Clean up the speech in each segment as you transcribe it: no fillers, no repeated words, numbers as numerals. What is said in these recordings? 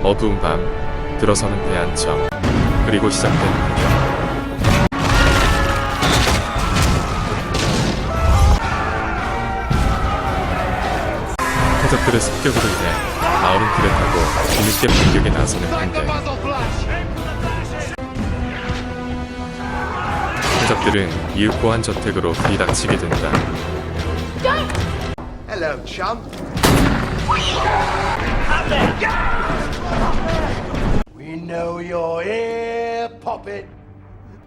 어두운 밤, 들어서는 배 한 척, 그리고 시작된 공격. 해적들의 습격으로 인해 마을은 불에 타고 뒤늦게 공격에 나서는 한데 해적들은 이윽고 한 저택으로 들이닥치게 된다. Hello, chum. We know you're here, Poppet.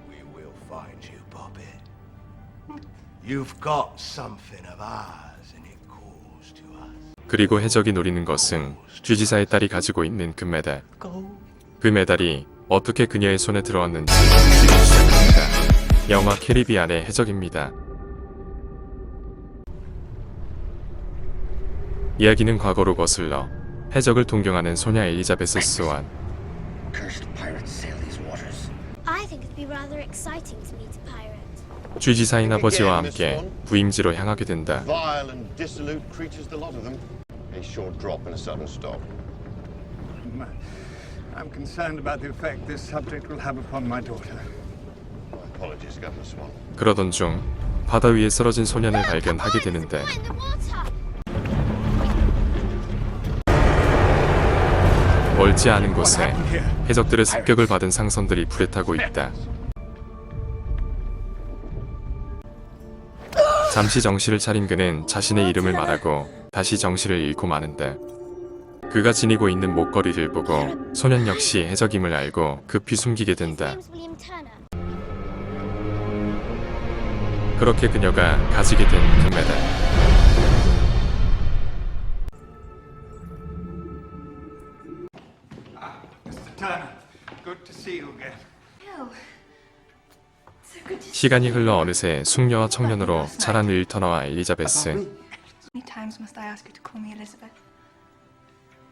We will find you, Poppet. You've got something of ours, and it calls to us. 그리고 해적이 노리는 것은 쥐지사의 딸이 가지고 있는 금메달. 그 메달이 어떻게 그녀의 손에 들어왔는지 지금 시작합니다. 영화 캐리비안의 해적입니다. 이야기는 과거로 거슬러 해적을 동경하는 소녀 엘리자베스 스완. 쥐지사인 아버지와 함께 부임지로 향하게 된다. I'm concerned about the effect this subject will have upon my daughter. 그러던 중 바다 위에 쓰러진 소년을 발견하게 되는데 멀지 않은 곳에 해적들의 습격을 받은 상선들이 불에 타고 있다. 잠시 정신을 차린 그는 자신의 이름을 말하고 다시 정신을 잃고 마는데 그가 지니고 있는 목걸이를 보고 소년 역시 해적임을 알고 급히 숨기게 된다. 그렇게 그녀가 가지게 된 금메달. Mr. Turner, good to see you again. 시간이 흘러 어느새 숙녀와 청년으로 자란 윌 터너와 엘리자베스. Many times must I ask you to call me Elizabeth?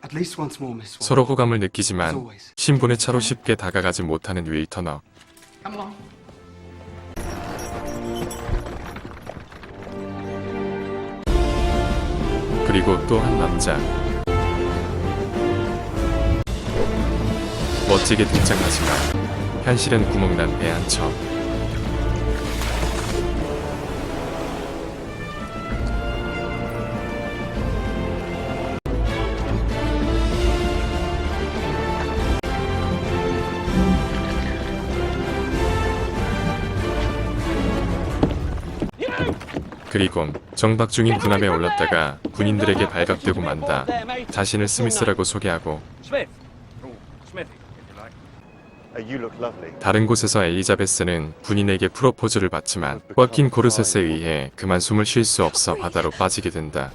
At least once more, Miss Swan. 서로 호감을 느끼지만 신분의 차로 쉽게 다가가지 못하는 윌 터너. Come along. 그리고 또 한 남자. 멋지게 등장하지만 현실은 구멍난 배 한 척. 그리곤 정박 중인 군함에 올랐다가 군인들에게 발각되고 만다. 자신을 스미스라고 소개하고 다른 곳에서 엘리자베스는 군인에게 프로포즈를 받지만 꽉 낀 코르셋에 의해 그만 숨을 쉴 수 없어 바다로 빠지게 된다.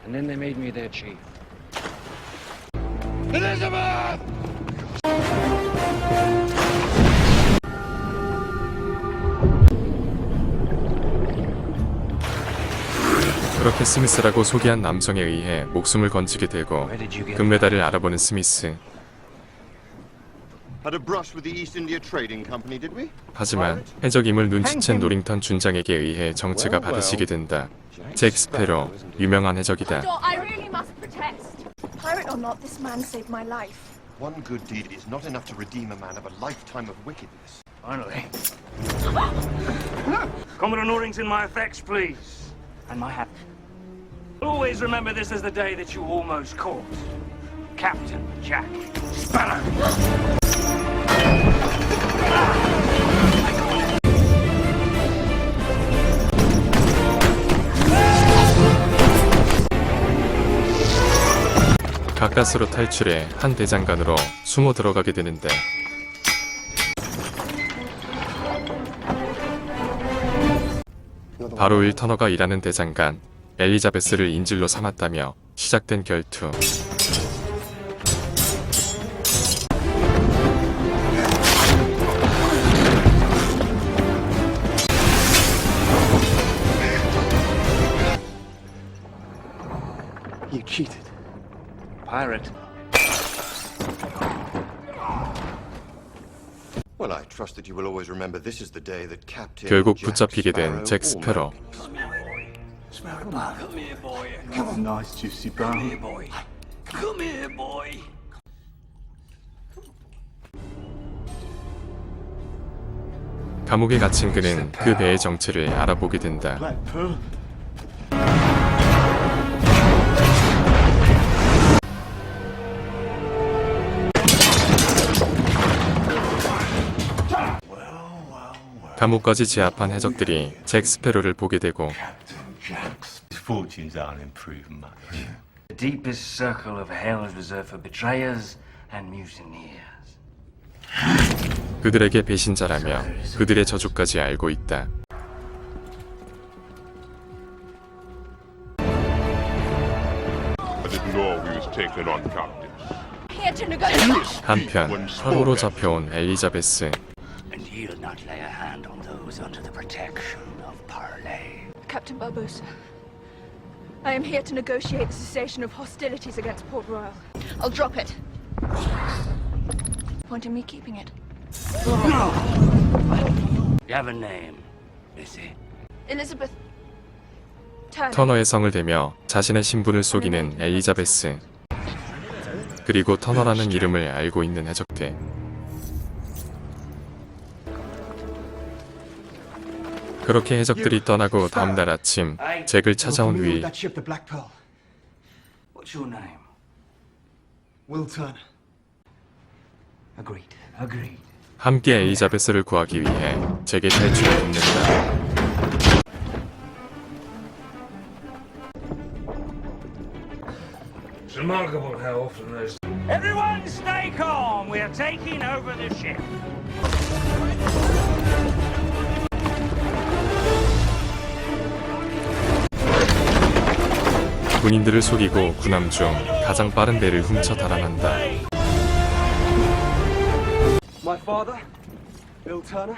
And then they made me their chief. 그렇게 스미스라고 소개한 남성에 의해 목숨을 건지게 되고 금메달을 알아보는 스미스. 하지만 해적임을 눈치챈 노링턴 준장에게 의해 정체가 받으시게 된다. 잭 스페로, 유명한 해적이다. I really must protest. Pirate or not, this man saved my life. One good deed is not enough to redeem a man of a lifetime of wickedness. Finally. Commodore Norrington, my effects, please. And my hat. Always remember this as the day that you almost caught Captain Jack Sparrow. 가까스로 탈출해 한 대장간으로 숨어 들어가게 되는데 바로 윌 터너가 일하는 대장간 엘리자베스를 인질로 삼았다며 시작된 결투. You cheated. Pirate. Well, I trust that you will always remember this is the day that Captain 결국 Jack 붙잡히게 된 Sparrow 잭 스페로. Nice juicy bone. Come here, boy. 감옥에 갇힌 그는 그 배의 정체를 알아보게 된다. Black Pearl? 감옥까지 제압한 해적들이 잭 스페로를 보게 되고 Captain Jack's fortunes aren't improving much. The deepest circle of hell is reserved for betrayers and mutineers. 그들에게 배신자라며 그들의 저주까지 알고 있다. I didn't know we was taking on captives. Here to negotiate. 한편 화로로 잡혀온 엘리자베스. And he'll not lay a hand on those under the protection of Parley. Captain Barbosa, I am here to negotiate the cessation of hostilities against Port Royal. I'll drop it. Point of me keeping it. You have a name, Missy. Elizabeth Turner. 터너의 성을 대며 자신의 신분을 속이는 엘리자베스. 그리고 터너라는 이름을 알고 있는 해적들. 그렇게 해적들이 떠나고 다음날 아침 잭을 찾아온 You're familiar with 윌. that ship, the Black Pearl? What's your name? Will Turner. Agreed. Agreed. 함께 엘리자베스를 구하기 위해 잭의 탈출을 돕는다. It's remarkable how often there's. Everyone stay calm. We are taking over the ship. 군인들을 속이고 군함 중 가장 빠른 배를 훔쳐 달아난다. My father, Will Turner.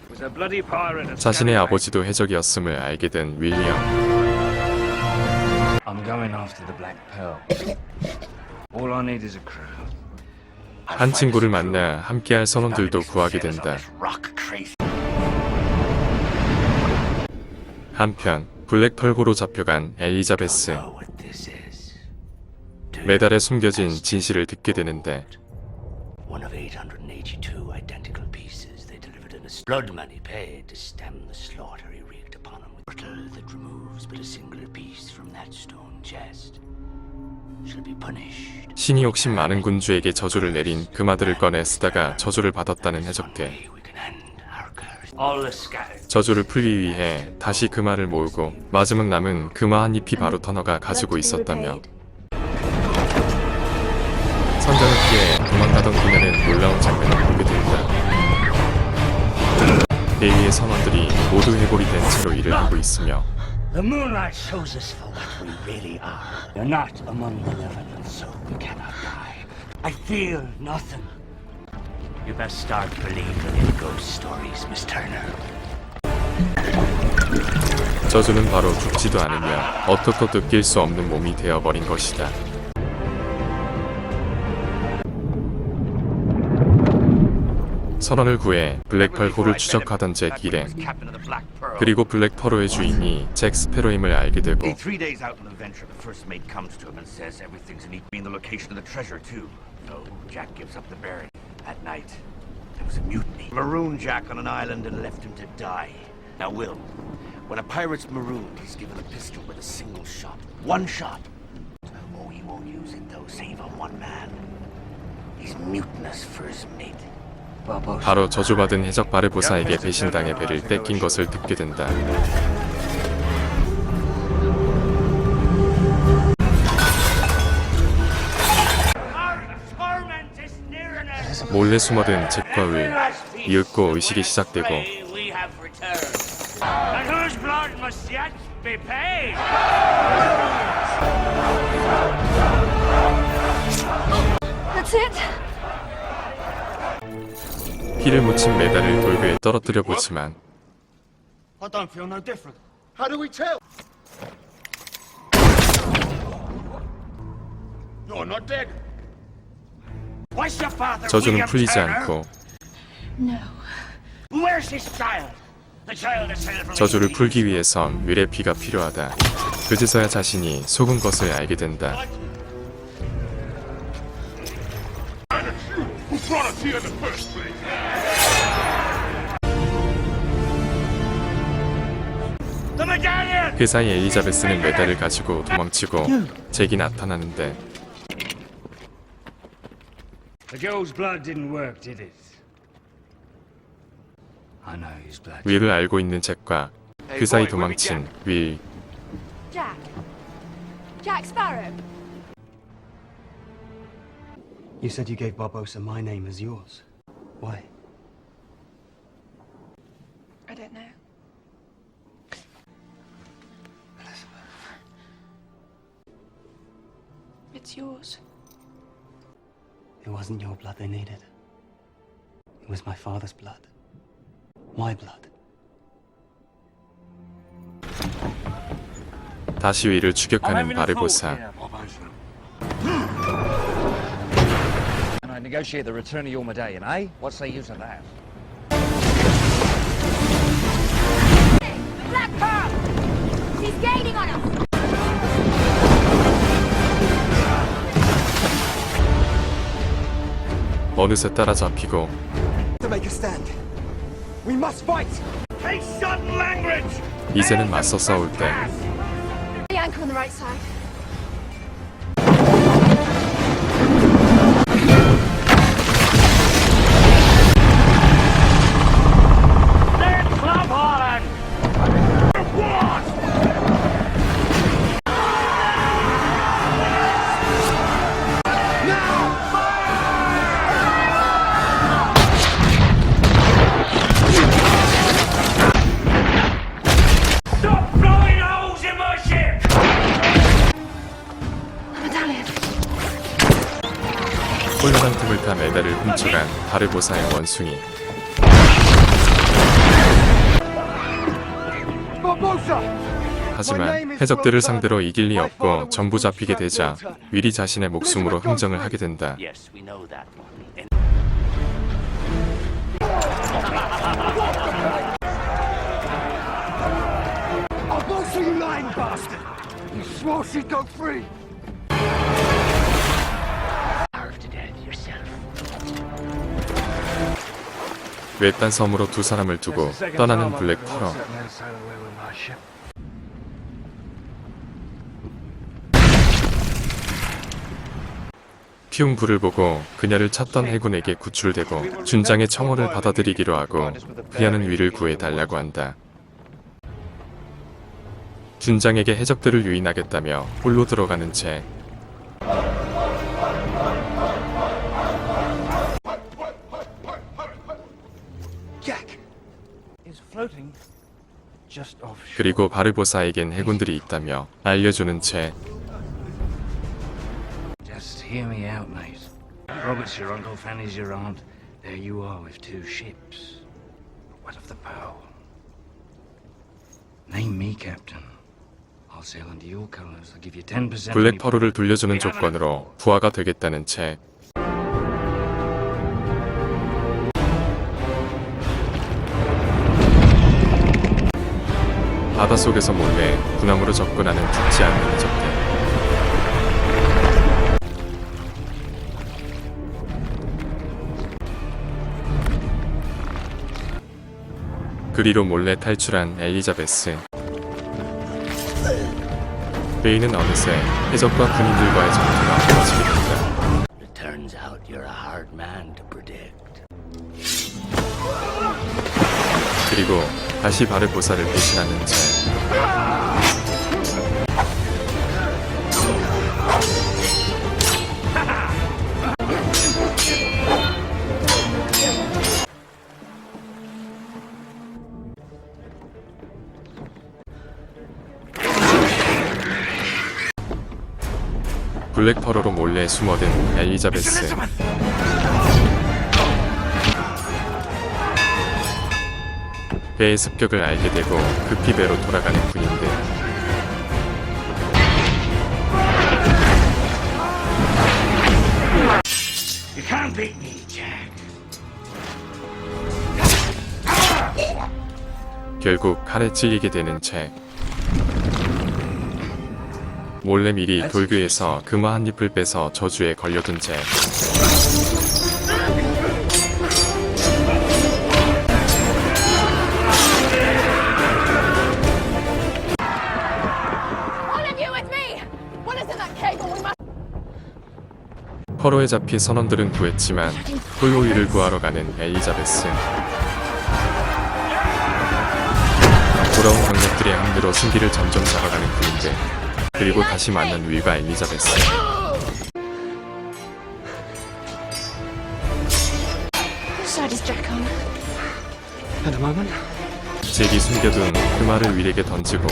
Was a bloody pirate. 자신의 아버지도 해적이었음을 알게 된 윌리엄. I'm going after the Black Pearl. All I need is a crew. 한 친구를 만나 함께할 선원들도 구하게 된다. 한편 블랙펄고로 잡혀간 엘리자베스. 메달에 숨겨진 진실을 듣게 되는데 One of 882 identical pieces they delivered in a blood money paid to stem the slaughter he wreaked upon them. Mortal that removes but a single piece from that stone chest shall be punished. 신이 욕심 많은 군주에게 저주를 내린 금화들을 꺼내 쓰다가 저주를 받았다는 해적들. We can end our curse. All the scattered. 저주를 풀기 위해 다시 금화를 모으고 마지막 남은 금화 한 잎이 바로 터너가 가지고 있었다며 선장을 피해 도망가던 그녀는 놀라운 장면을 보게 된다. 대위의 선원들이 모두 해골이 된 채로 일을 하고 있으며 The moonlight shows us for what we really are. We're not among the living, and so we cannot die. I feel nothing. You best start believing in ghost stories, Miss Turner. 저주는 바로 죽지도 않으며 어떻고 느낄 수 없는 몸이 되어버린 것이다. 선원을 구해 블랙펄호를 추적하던 잭 일행, 그리고 블랙펄호의 주인이 잭 스페로임을 알게 되고 3 days out on the venture, the first mate comes to him and says everything's in the location of the treasure too. So Jack gives up the bearing. At night, there was a mutiny. Marooned Jack on an island and left him to die. Now, Will, when a pirate's marooned, he's given a pistol with a single shot. One shot. Oh, he won't use it though, save on one man. He's mutinous for his mate. 바로 저주받은 해적 바르보사에게 배신당해 배를 뺏긴 것을 듣게 된다. 몰래 숨어든 잭과 윌, 이윽고 의식이 시작되고 That's it. 피를 묻힌 메달을 돌배에 떨어뜨려 보지만 I don't feel no different. How do we tell? You're not dead. Why's your father? 저주는 William 풀리지 Turner? 않고 No. Where's his child? The child is sailed from 저주를 Italy. 풀기 위해선 윌의 피가 필요하다. 그제서야 자신이 속은 것을 알게 된다. brought us here in the first place? The medallion! 그 사이 엘리자베스는 메달을 가지고 도망치고 잭이 나타나는데 The girl's blood didn't work, did it? I know his blood. 윌을 알고 있는 잭과 그 사이 도망친 윌. Jack. Jack Sparrow. You said you gave Barbosa my name as yours. Why? I don't know. It's yours. It wasn't your blood they needed. It was my father's blood. My blood. 다시 윌을 추격하는 바르보사. And I negotiate the return of your medallion, eh? What's the use of that? Black Pearl! She's gaining on us! 어느새 따라잡히고 To make a stand. We must fight! Take sudden language! 이제는 맞서 싸울 때 The anchor on the right side. Then Club Holland! Stop blowing holes in my ship! The medallion. 혼란한 틈을 타 메달을 훔쳐간 바르보사의 원숭이. 하지만 해적들을 상대로 이길 리 없고 전부 잡히게 되자 윌이 자신의 목숨으로 흥정을 하게 된다. Yes, we know that one. And Barbosa, you lying bastard! You swore she'd go free! starve to death yourself. 외딴 섬으로 두 사람을 두고 떠나는 블랙 터러. 피운 불을 보고 그녀를 찾던 해군에게 구출되고 준장의 청혼을 받아들이기로 하고 그녀는 윌을 구해달라고 한다. 준장에게 해적들을 유인하겠다며 홀로 들어가는 채 Jack! Is floating just offshore. 그리고 바르보사에겐 해군들이 있다며 알려주는 채 Just hear me out, mate. Robert's your uncle, Fanny's your aunt. There you are with two ships. But what of the Pearl? Name me captain. I'll sail under your colors. I'll give you 10%. 블랙 퍼로를 돌려주는 조건으로 부하가 되겠다는 채 바닷속에서 몰래 군함으로 접근하는 죽지 않는 해적들. 그리로 몰래 탈출한 엘리자베스. 베인은 어느새 해적과 군인들과의 전투가 벌어지게 된다. It turns out you're a hard man to predict. 그리고 다시 바르보사를 배신하는 채 블랙 퍼로로 몰래 숨어든 엘리자베스. 배의 습격을 알게 되고 급히 배로 돌아가는 군인들. You can't beat me, Jack. 결국 칼에 찔리게 되는 채 몰래 미리 돌귀에서 금화 한 잎을 빼서 저주에 걸려둔 채 Okay, but we must. 퍼로에 잡힌 선원들은 구했지만 홀로이를 구하러 가는 엘리자베스. 돌아온 병력들의 함대로 승기를 점점 잡아가는 그인데 그리고 다시 만난 윌과 엘리자베스. Which side is Jack on? At the moment, 잭이 숨겨둔 그 말을 윌에게 던지고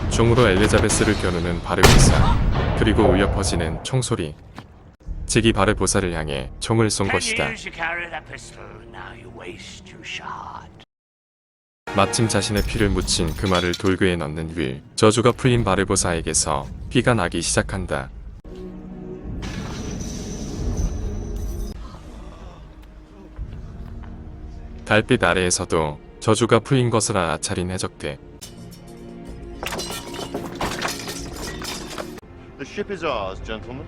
총으로 엘리자베스를 겨누는 바르보사. 그리고 울려 퍼지는 총소리. 잭이 바르보사를 향해 총을 쏜 것이다. You carry that pistol. Now you waste your shot. 마침 자신의 피를 묻힌 그 말을 돌그에 넣는 윌. 저주가 풀린 바르보사에게서 피가 나기 시작한다. 달빛 아래에서도 저주가 풀린 것을 알아차린 해적대. The ship is ours, gentlemen.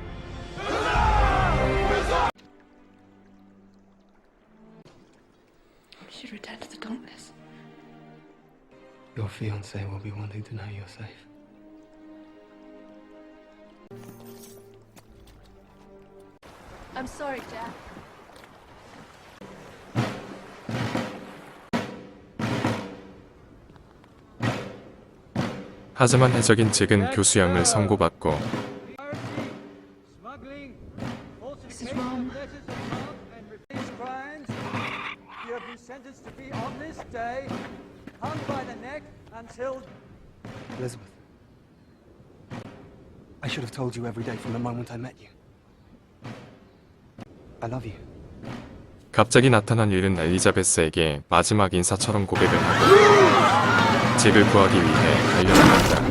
We should return to the Dauntless. your fiancé will be wanting to know you're safe. I'm sorry, Jack. 하지만 해적인 잭은 교수형을 선고받고 Smuggling, This is wrong. letters of love and revenge crimes. You have been sentenced to be on this day, hung by the neck until Elizabeth, I should have told you every day from the moment I met you. I love you. 갑자기 나타난 윌은 엘리자베스에게 마지막 인사처럼 고백을 하고 잭을 구하기 위해 달려나간다.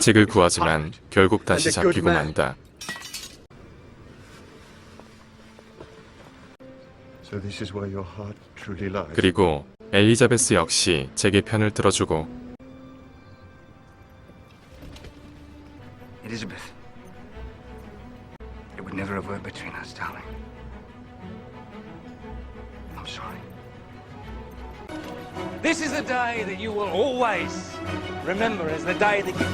잭을 구하지만 결국 다시 잡히고 만다. So this is where your heart truly lies. 그리고 엘리자베스 역시 잭의 편을 들어주고 Elizabeth, it would never have worked between us, darling. I'm sorry. This is the day that you will always remember as the day that you...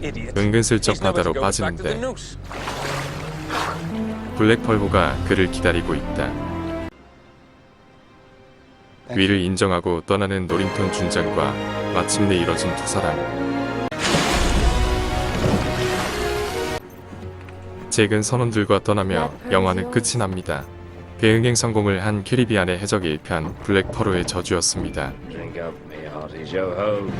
Idiot. 은근슬쩍 바다로 빠지는데 블랙펄호가 그를 기다리고 있다. 윌을 인정하고 떠나는 노링턴 준장과 마침내 이뤄진 두 사람. 잭은 선원들과 떠나며 영화는 끝이 납니다. 대응행 성공을 한 캐리비안의 해적 1편 블랙펄호의 저주였습니다. Drink up, me hearty Joe-ho.